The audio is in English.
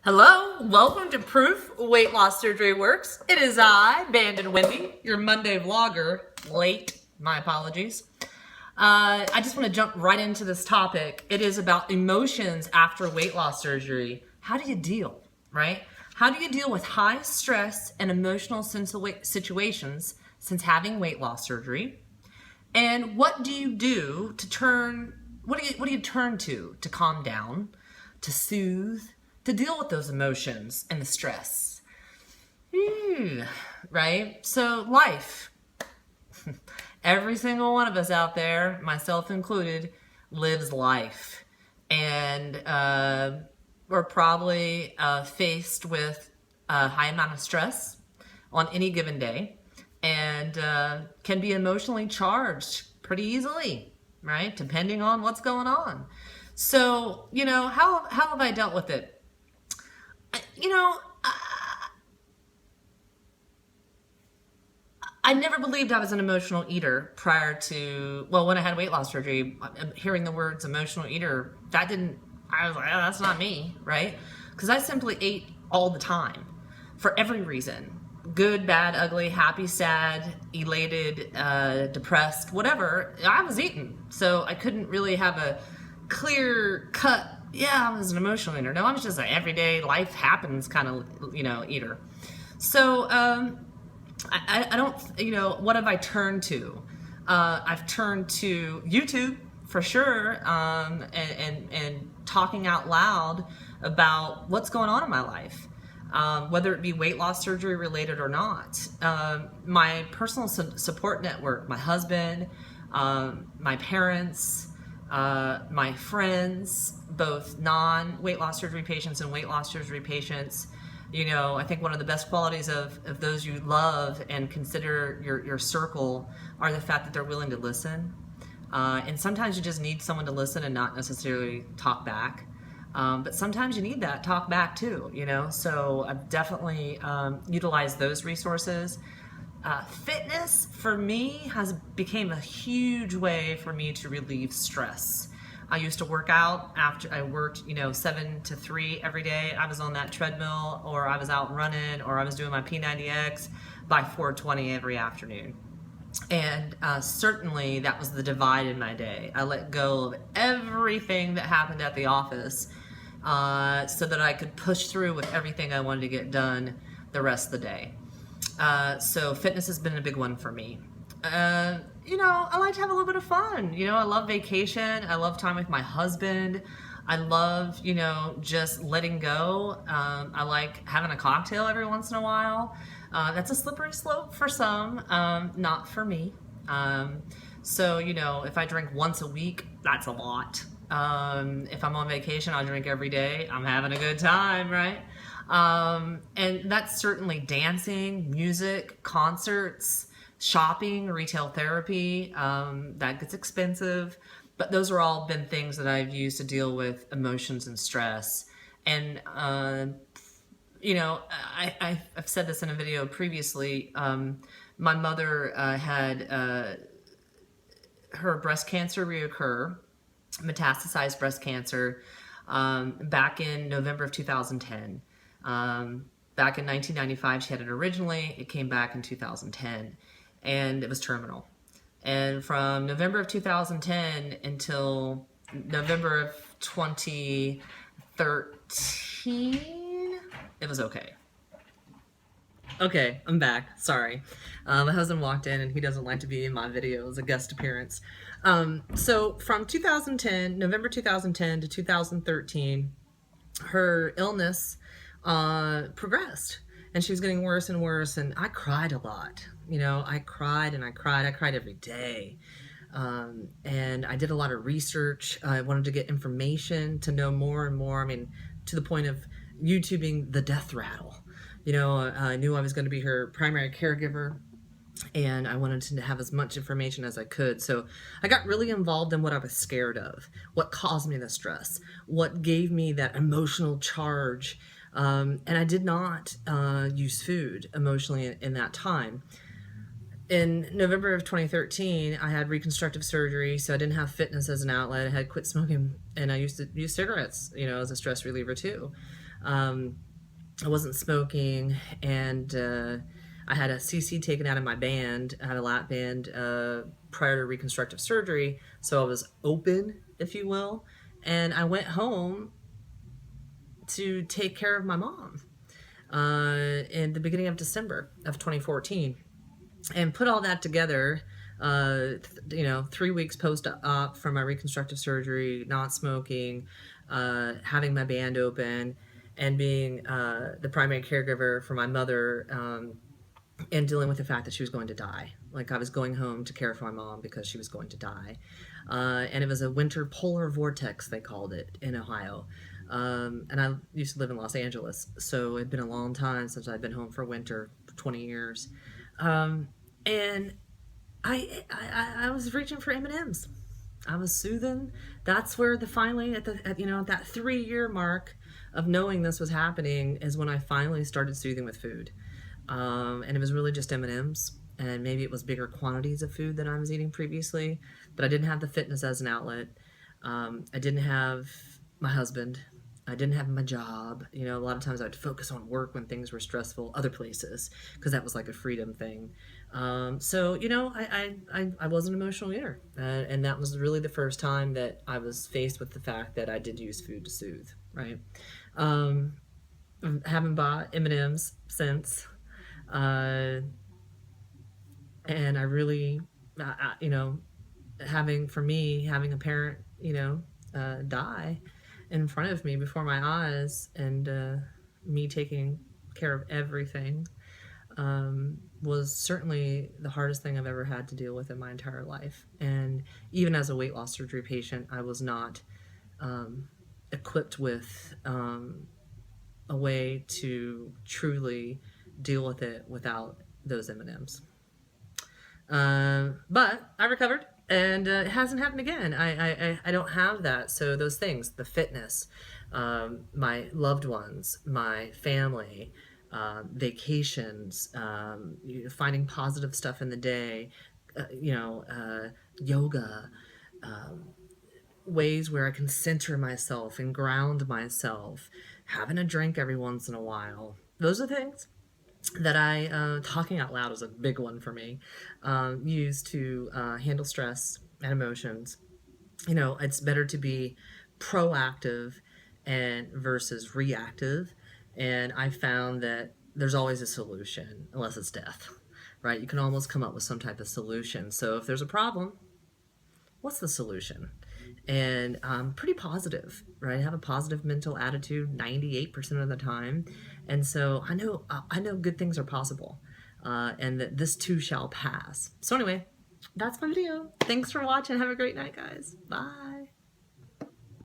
Hello, welcome to Proof Weight Loss Surgery Works. It is I, Bandedwendy, your Monday vlogger. Late, my apologies. I just want to jump right into this topic. It is about emotions after weight loss surgery. How do you deal, right? How do you deal with high stress and emotional situations since having weight loss surgery? And what do you do to what do you turn to calm down, to soothe, to deal with those emotions and the stress? Right? So life. Every single one of us out there, myself included, lives life. And we're probably faced with a high amount of stress on any given day and can be emotionally charged pretty easily, right? Depending on what's going on. So, how have I dealt with it? I never believed I was an emotional eater prior to, when I had weight loss surgery. Hearing the words emotional eater, I was like, oh, that's not me, right? Because I simply ate all the time for every reason. Good, bad, ugly, happy, sad, elated, depressed, whatever. I was eating. So I couldn't really have a clear cut, I was an emotional eater. No, I was just an everyday life happens kind of, eater. So, I don't, what have I turned to? I've turned to YouTube for sure, and talking out loud about what's going on in my life, whether it be weight loss surgery related or not. My personal support network, my husband, my parents, my friends, both non-weight loss surgery patients and weight loss surgery patients. I think one of the best qualities of those you love and consider your circle are the fact that they're willing to listen. And sometimes you just need someone to listen and not necessarily talk back. But sometimes you need that talk back too, So I've definitely utilized those resources. Fitness for me became a huge way for me to relieve stress. I used to work out after I worked, 7 to 3 every day. I was on that treadmill, or I was out running, or I was doing my P90X by 4:20 every afternoon. And certainly that was the divide in my day. I let go of everything that happened at the office so that I could push through with everything I wanted to get done the rest of the day. So fitness has been a big one for me. I like to have a little bit of fun. I love vacation. I love time with my husband. I love, just letting go. I like having a cocktail every once in a while. That's a slippery slope for some, not for me. So, if I drink once a week, that's a lot. If I'm on vacation, I'll drink every day. I'm having a good time, right? And that's certainly dancing, music, concerts, shopping, retail therapy. That gets expensive, but those are all been things that I've used to deal with emotions and stress. And I've said this in a video previously. My mother had her breast cancer reoccur, metastasized breast cancer, back in November of 2010. Back in 1995, she had it originally. It came back in 2010. And it was terminal. And from November of 2010 until November of 2013, it was okay. Okay, I'm back. Sorry. My husband walked in and he doesn't like to be in my video as a guest appearance. So from November 2010 to 2013, her illness progressed. And she was getting worse and worse, and I cried a lot. I cried and I cried. I cried every day. And I did a lot of research. I wanted to get information to know more and more. To the point of YouTubing the death rattle. I knew I was going to be her primary caregiver, and I wanted to have as much information as I could. So I got really involved in what I was scared of, what caused me the stress, what gave me that emotional charge. And I did not use food emotionally in that time. In November of 2013, I had reconstructive surgery, so I didn't have fitness as an outlet. I had quit smoking, and I used to use cigarettes, as a stress reliever too. I wasn't smoking, and I had a CC taken out of my band. I had a lap band prior to reconstructive surgery, so I was open, if you will. And I went home to take care of my mom in the beginning of December of 2014, and put all that together. 3 weeks post-op from my reconstructive surgery, not smoking, having my band open, and being the primary caregiver for my mother, and dealing with the fact that she was going to die. Like, I was going home to care for my mom because she was going to die. And it was a winter polar vortex, they called it, in Ohio. And I used to live in Los Angeles, so it'd been a long time since I'd been home for winter, 20 years. And I was reaching for M&Ms. I was soothing. That's where finally at that 3-year mark of knowing this was happening is when I finally started soothing with food. And it was really just M&Ms, and maybe it was bigger quantities of food than I was eating previously, but I didn't have the fitness as an outlet. I didn't have my husband. I didn't have my job. A lot of times I would focus on work when things were stressful, other places, because that was like a freedom thing. I was an emotional eater, and that was really the first time that I was faced with the fact that I did use food to soothe, right? Haven't bought M&Ms since, and I really, having a parent, die in front of me before my eyes, and me taking care of everything, was certainly the hardest thing I've ever had to deal with in my entire life. And even as a weight loss surgery patient, I was not equipped with a way to truly deal with it without those M&Ms. But I recovered, and it hasn't happened again. I don't have that. So those things, the fitness, my loved ones, my family, vacations, finding positive stuff in the day, yoga, ways where I can center myself and ground myself, having a drink every once in a while. Those are things that talking out loud is a big one for me, use to handle stress and emotions. It's better to be proactive and versus reactive. And I found that there's always a solution, unless it's death, right? You can almost come up with some type of solution. So if there's a problem, what's the solution? And I'm pretty positive, right? I have a positive mental attitude 98% of the time. And so I know good things are possible, and that this too shall pass. So anyway, that's my video. Thanks for watching. Have a great night, guys. Bye.